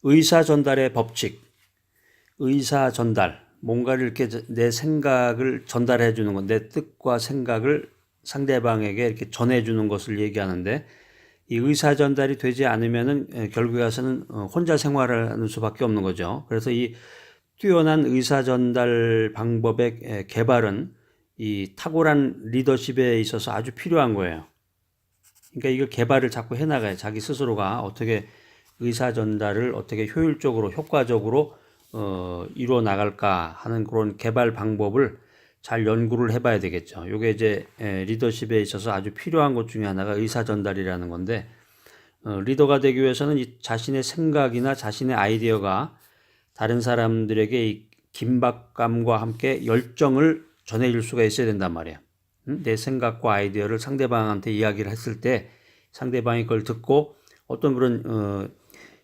의사 전달의 법칙, 의사 전달, 뭔가를 이렇게 내 생각을 전달해 주는 것, 내 뜻과 생각을 상대방에게 이렇게 전해 주는 것을 얘기하는데, 이 의사 전달이 되지 않으면은 결국에 가서는 혼자 생활을 하는 수밖에 없는 거죠. 그래서 이 뛰어난 의사 전달 방법의 개발은 이 탁월한 리더십에 있어서 아주 필요한 거예요. 그러니까 이거 개발을 자꾸 해나가요. 자기 스스로가 어떻게 의사 전달을 어떻게 효율적으로 효과적으로 이루어 나갈까 하는 그런 개발 방법을 잘 연구를 해봐야 되겠죠. 이게 이제 리더십에 있어서 아주 필요한 것 중에 하나가 의사 전달이라는 건데, 리더가 되기 위해서는 이 자신의 생각이나 자신의 아이디어가 다른 사람들에게 이 긴박감과 함께 열정을 전해줄 수가 있어야 된단 말이에요. 내 생각과 아이디어를 상대방한테 이야기를 했을 때 상대방이 그걸 듣고 어떤 그런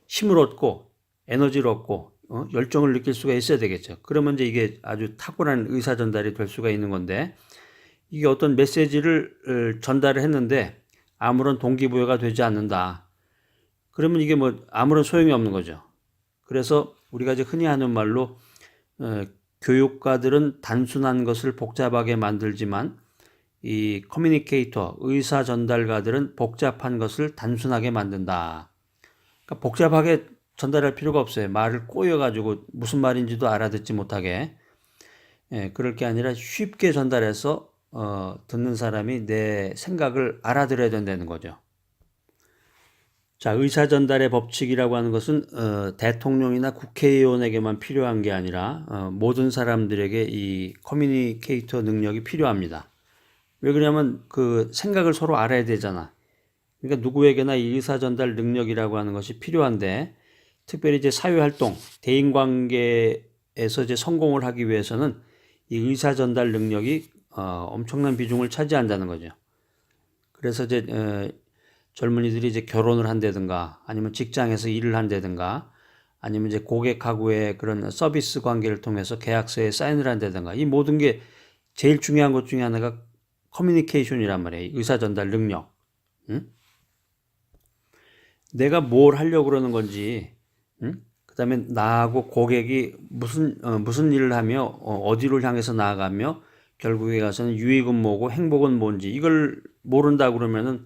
힘을 얻고 에너지를 얻고 열정을 느낄 수가 있어야 되겠죠. 그러면 이제 이게 아주 탁월한 의사 전달이 될 수가 있는 건데, 이게 어떤 메시지를 전달을 했는데 아무런 동기부여가 되지 않는다. 그러면 이게 뭐 아무런 소용이 없는 거죠. 그래서 우리가 이제 흔히 하는 말로 교육가들은 단순한 것을 복잡하게 만들지만 이 커뮤니케이터, 의사 전달가들은 복잡한 것을 단순하게 만든다. 그러니까 복잡하게 전달할 필요가 없어요. 말을 꼬여가지고 무슨 말인지도 알아듣지 못하게. 그럴 게 아니라 쉽게 전달해서 듣는 사람이 내 생각을 알아들어야 된다는 거죠. 자, 의사 전달의 법칙이라고 하는 것은 대통령이나 국회의원에게만 필요한 게 아니라 모든 사람들에게 이 커뮤니케이터 능력이 필요합니다. 왜 그러냐면 그 생각을 서로 알아야 되잖아. 그러니까 누구에게나 이 의사 전달 능력이라고 하는 것이 필요한데, 특별히 이제 사회활동, 대인관계에서 이제 성공을 하기 위해서는 이 의사 전달 능력이 엄청난 비중을 차지한다는 거죠. 그래서 이제 젊은이들이 이제 결혼을 한다든가 아니면 직장에서 일을 한다든가 아니면 이제 고객하고의 그런 서비스 관계를 통해서 계약서에 사인을 한다든가, 이 모든 게 제일 중요한 것 중에 하나가 커뮤니케이션이란 말이에요. 의사 전달 능력. 응? 내가 뭘 하려고 그러는 건지, 응? 그다음에 나하고 고객이 무슨 일을 하며 어디로 향해서 나아가며 결국에 가서는 유익은 뭐고 행복은 뭔지 이걸 모른다 그러면은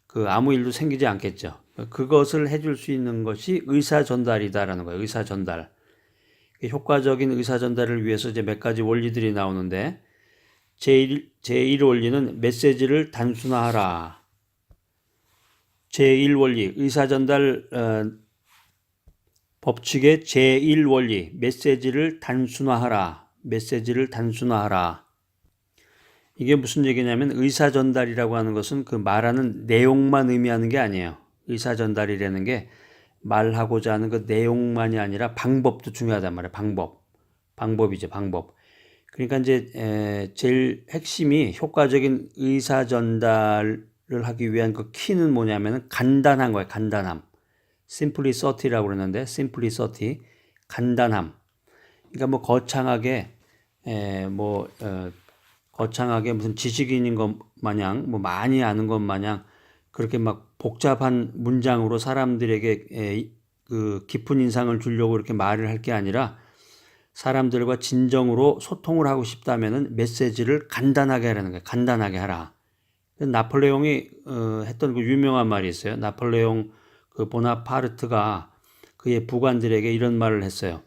그 아무 일도 생기지 않겠죠. 그것을 해줄 수 있는 것이 의사 전달이다라는 거예요. 의사 전달. 효과적인 의사 전달을 위해서 이제 몇 가지 원리들이 나오는데, 제1 원리는 메시지를 단순화하라. 제1 원리, 의사 전달 법칙의 제1 원리, 메시지를 단순화하라. 메시지를 단순화하라. 이게 무슨 얘기냐면, 의사 전달이라고 하는 것은 그 말하는 내용만 의미하는 게 아니에요. 의사 전달이라는 게 말하고자 하는 그 내용만이 아니라 방법도 중요하단 말이에요. 방법이죠, 방법. 그러니까 이제 제일 핵심이 효과적인 의사 전달을 하기 위한 그 키는 뭐냐면 간단한 거예요. 간단함. simplicity라고 그러는데, simplicity, 간단함. 그러니까 뭐 거창하게 무슨 지식인인 것 마냥 뭐 많이 아는 것 마냥 그렇게 막 복잡한 문장으로 사람들에게 그 깊은 인상을 주려고 이렇게 말을 할 게 아니라, 사람들과 진정으로 소통을 하고 싶다면은 메시지를 간단하게 하라는 거예요. 간단하게 하라. 나폴레옹이 했던 그 유명한 말이 있어요. 나폴레옹 그 보나파르트가 그의 부관들에게 이런 말을 했어요.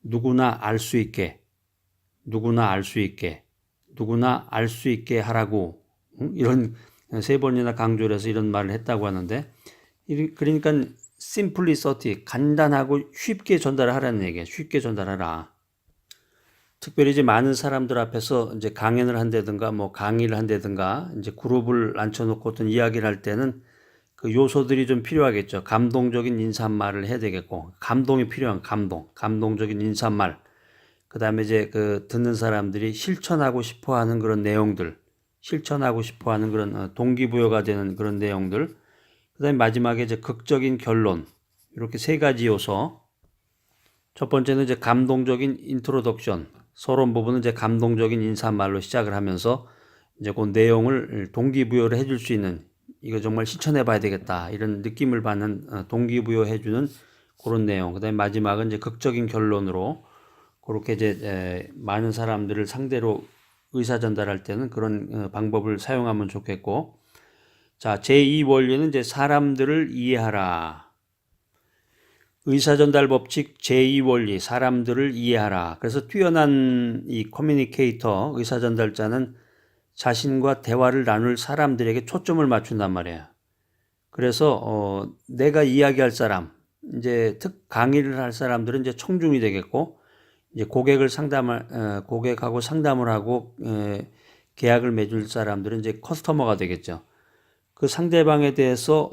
누구나 알 수 있게, 누구나 알 수 있게, 누구나 알 수 있게 하라고, 이런 세 번이나 강조를 해서 이런 말을 했다고 하는데, 그러니까 simplicity, 간단하고 쉽게 전달을 하라는 얘기예요. 쉽게 전달하라. 특별히 이제 많은 사람들 앞에서 이제 강연을 한다든가 뭐 강의를 한다든가 이제 그룹을 앉혀놓고 어떤 이야기를 할 때는 그 요소들이 좀 필요하겠죠. 감동적인 인사말을 해야 되겠고, 감동이 필요한 감동적인 인사말. 그 다음에 이제 그 듣는 사람들이 실천하고 싶어 하는 그런 내용들, 실천하고 싶어 하는 그런 동기부여가 되는 그런 내용들. 그 다음에 마지막에 이제 극적인 결론. 이렇게 세 가지 요소. 첫 번째는 이제 감동적인 인트로덕션. 서론 부분은 이제 감동적인 인사말로 시작을 하면서 이제 그 내용을 동기부여를 해줄 수 있는, 이거 정말 실천해 봐야 되겠다, 이런 느낌을 받는 동기부여 해주는 그런 내용. 그다음에 마지막은 이제 극적인 결론으로 그렇게 이제 많은 사람들을 상대로 의사 전달할 때는 그런 방법을 사용하면 좋겠고. 자, 제2 원리는 이제 사람들을 이해하라. 의사전달 법칙 제2 원리, 사람들을 이해하라. 그래서 뛰어난 이 커뮤니케이터, 의사전달자는 자신과 대화를 나눌 사람들에게 초점을 맞춘단 말이에요. 그래서 내가 이야기할 사람, 이제 강의를 할 사람들은 이제 청중이 되겠고, 이제 고객하고 상담을 하고 계약을 맺을 사람들은 이제 커스터머가 되겠죠. 그 상대방에 대해서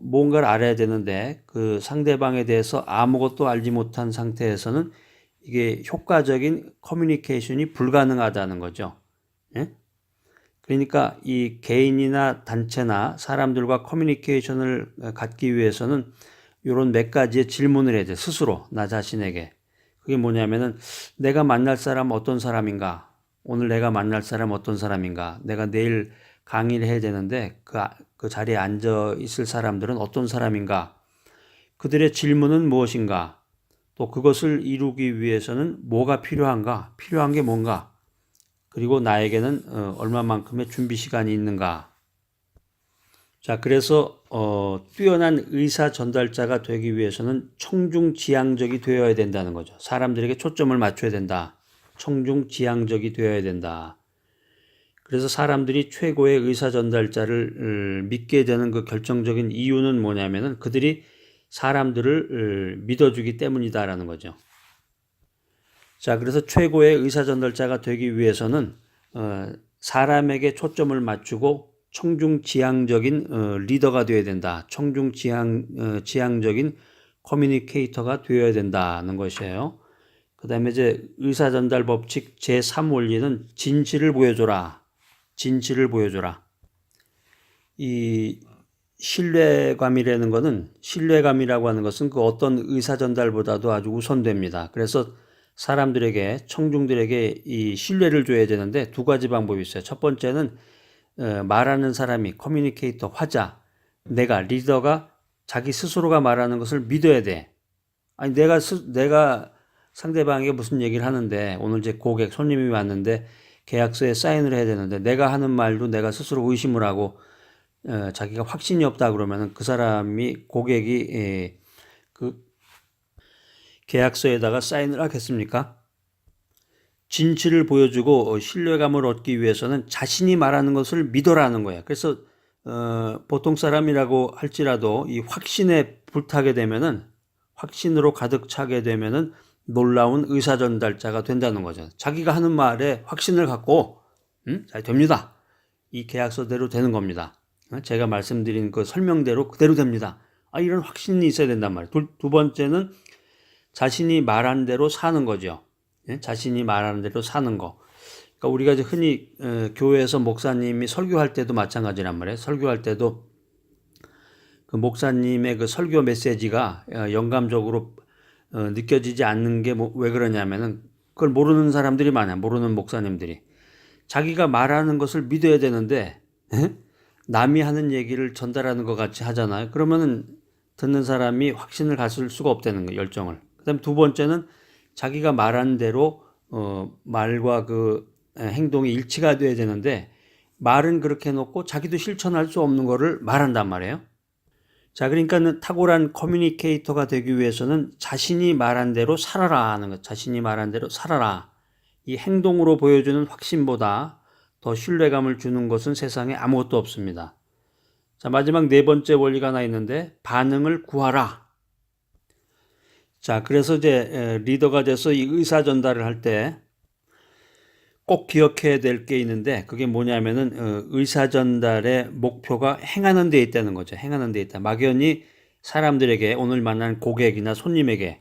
뭔가를 알아야 되는데 그 상대방에 대해서 아무것도 알지 못한 상태에서는 이게 효과적인 커뮤니케이션이 불가능하다는 거죠. 예? 그러니까 이 개인이나 단체나 사람들과 커뮤니케이션을 갖기 위해서는 이런 몇 가지의 질문을 해야 돼. 스스로 나 자신에게. 그게 뭐냐면은 내가 만날 사람 어떤 사람인가? 오늘 내가 만날 사람 어떤 사람인가? 내가 내일 강의를 해야 되는데 그 자리에 앉아 있을 사람들은 어떤 사람인가? 그들의 질문은 무엇인가? 또 그것을 이루기 위해서는 뭐가 필요한가? 필요한 게 뭔가? 그리고 나에게는 얼마만큼의 준비 시간이 있는가? 자, 그래서 뛰어난 의사 전달자가 되기 위해서는 청중지향적이 되어야 된다는 거죠. 사람들에게 초점을 맞춰야 된다. 청중지향적이 되어야 된다. 그래서 사람들이 최고의 의사 전달자를 믿게 되는 그 결정적인 이유는 뭐냐면은 그들이 사람들을 믿어주기 때문이다라는 거죠. 자, 그래서 최고의 의사 전달자가 되기 위해서는 사람에게 초점을 맞추고 청중지향적인 리더가 되어야 된다. 청중지향적인 커뮤니케이터가 되어야 된다는 것이에요. 그 다음에 이제 의사 전달 법칙 제3 원리는 진실을 보여줘라. 진실을 보여줘라. 이 신뢰감이라는 것은, 신뢰감이라고 하는 것은 그 어떤 의사 전달보다도 아주 우선됩니다. 그래서 사람들에게, 청중들에게 이 신뢰를 줘야 되는데 두 가지 방법이 있어요. 첫 번째는 말하는 사람이 커뮤니케이터, 화자, 내가 리더가 자기 스스로가 말하는 것을 믿어야 돼. 아니 내가 상대방에게 무슨 얘기를 하는데 오늘 제 고객 손님이 왔는데 계약서에 사인을 해야 되는데 내가 하는 말도 내가 스스로 의심을 하고 자기가 확신이 없다 그러면은 그 사람이 고객이 그 계약서에다가 사인을 하겠습니까? 진실을 보여주고 신뢰감을 얻기 위해서는 자신이 말하는 것을 믿어라는 거예요. 그래서 보통 사람이라고 할지라도 이 확신에 불타게 되면은 확신으로 가득 차게 되면은 놀라운 의사 전달자가 된다는 거죠. 자기가 하는 말에 확신을 갖고 잘 됩니다. 이 계약서대로 되는 겁니다. 제가 말씀드린 그 설명대로 그대로 됩니다. 이런 확신이 있어야 된단 말이에요. 두 번째는 자신이 말한 대로 사는 거죠. 자신이 말하는 대로 사는 거. 그러니까 우리가 이제 흔히 교회에서 목사님이 설교할 때도 마찬가지란 말이에요. 설교할 때도 그 목사님의 그 설교 메시지가 영감적으로 느껴지지 않는 게 왜 그러냐면은 그걸 모르는 사람들이 많아요. 모르는 목사님들이. 자기가 말하는 것을 믿어야 되는데 남이 하는 얘기를 전달하는 것 같이 하잖아요. 그러면은 듣는 사람이 확신을 가질 수가 없다는 거예요. 열정을. 그다음에 두 번째는 자기가 말한 대로 말과 그 행동이 일치가 돼야 되는데 말은 그렇게 해놓고 자기도 실천할 수 없는 거를 말한단 말이에요. 자, 그러니까 탁월한 커뮤니케이터가 되기 위해서는 자신이 말한 대로 살아라 하는 것. 자신이 말한 대로 살아라. 이 행동으로 보여주는 확신보다 더 신뢰감을 주는 것은 세상에 아무것도 없습니다. 자, 마지막 네 번째 원리가 하나 있는데 반응을 구하라. 자, 그래서 이제 리더가 돼서 이 의사 전달을 할 때 꼭 기억해야 될 게 있는데 그게 뭐냐면은 의사 전달의 목표가 행하는 데 있다는 거죠. 행하는 데 있다. 막연히 사람들에게 오늘 만난 고객이나 손님에게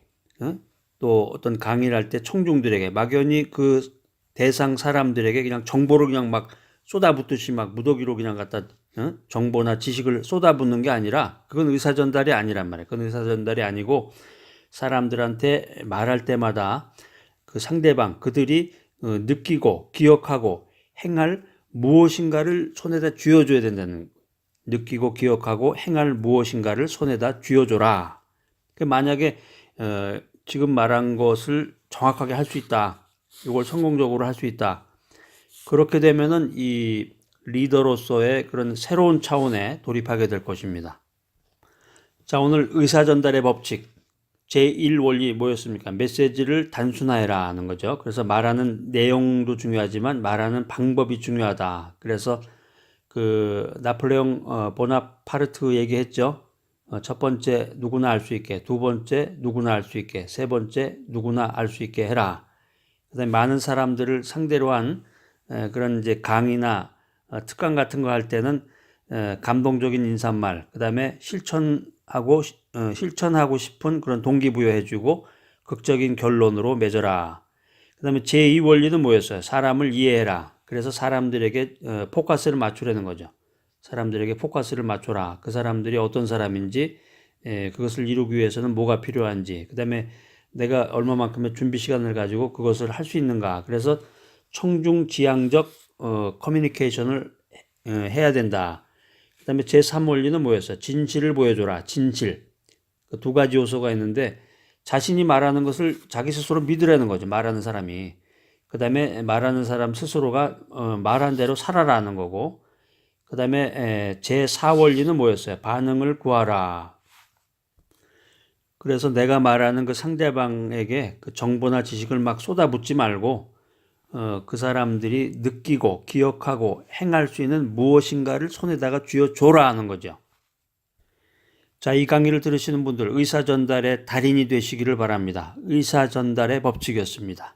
또 어떤 강의를 할 때 청중들에게 막연히 그 대상 사람들에게 그냥 정보를 그냥 막 쏟아붓듯이 막 무더기로 그냥 갖다 정보나 지식을 쏟아붓는 게 아니라 그건 의사 전달이 아니란 말이에요. 그건 의사 전달이 아니고 사람들한테 말할 때마다 그 상대방 그들이 느끼고 기억하고 행할 무엇인가를 손에다 쥐어줘야 된다는, 느끼고 기억하고 행할 무엇인가를 손에다 쥐어줘라. 만약에 지금 말한 것을 정확하게 할 수 있다. 이걸 성공적으로 할 수 있다. 그렇게 되면은 이 리더로서의 그런 새로운 차원에 돌입하게 될 것입니다. 자, 오늘 의사전달의 법칙 제1원리 뭐였습니까? 메시지를 단순화해라 하는 거죠. 그래서 말하는 내용도 중요하지만 말하는 방법이 중요하다. 그래서 그 나폴레옹 보나파르트 얘기했죠. 첫 번째 누구나 알 수 있게, 두 번째 누구나 알 수 있게, 세 번째 누구나 알 수 있게 해라. 그다음에 많은 사람들을 상대로 한 그런 이제 강의나 특강 같은 거 할 때는 감동적인 인사말, 그다음에 실천하고 싶은 그런 동기부여해주고 극적인 결론으로 맺어라. 그다음에 제2원리는 뭐였어요? 사람을 이해해라. 그래서 사람들에게 포커스를 맞추라는 거죠. 사람들에게 포커스를 맞춰라. 그 사람들이 어떤 사람인지, 그것을 이루기 위해서는 뭐가 필요한지, 그 다음에 내가 얼마만큼의 준비 시간을 가지고 그것을 할 수 있는가. 그래서 청중지향적 커뮤니케이션을 해야 된다. 그 다음에 제3원리는 뭐였어요? 진실을 보여줘라. 진실. 그 두 가지 요소가 있는데 자신이 말하는 것을 자기 스스로 믿으라는 거죠. 말하는 사람이. 그 다음에 말하는 사람 스스로가 말한 대로 살아라는 거고, 그 다음에 제4원리는 뭐였어요? 반응을 구하라. 그래서 내가 말하는 그 상대방에게 그 정보나 지식을 막 쏟아붓지 말고 그 사람들이 느끼고 기억하고 행할 수 있는 무엇인가를 손에다가 쥐어줘라 하는 거죠. 자, 이 강의를 들으시는 분들 의사전달의 달인이 되시기를 바랍니다. 의사전달의 법칙이었습니다.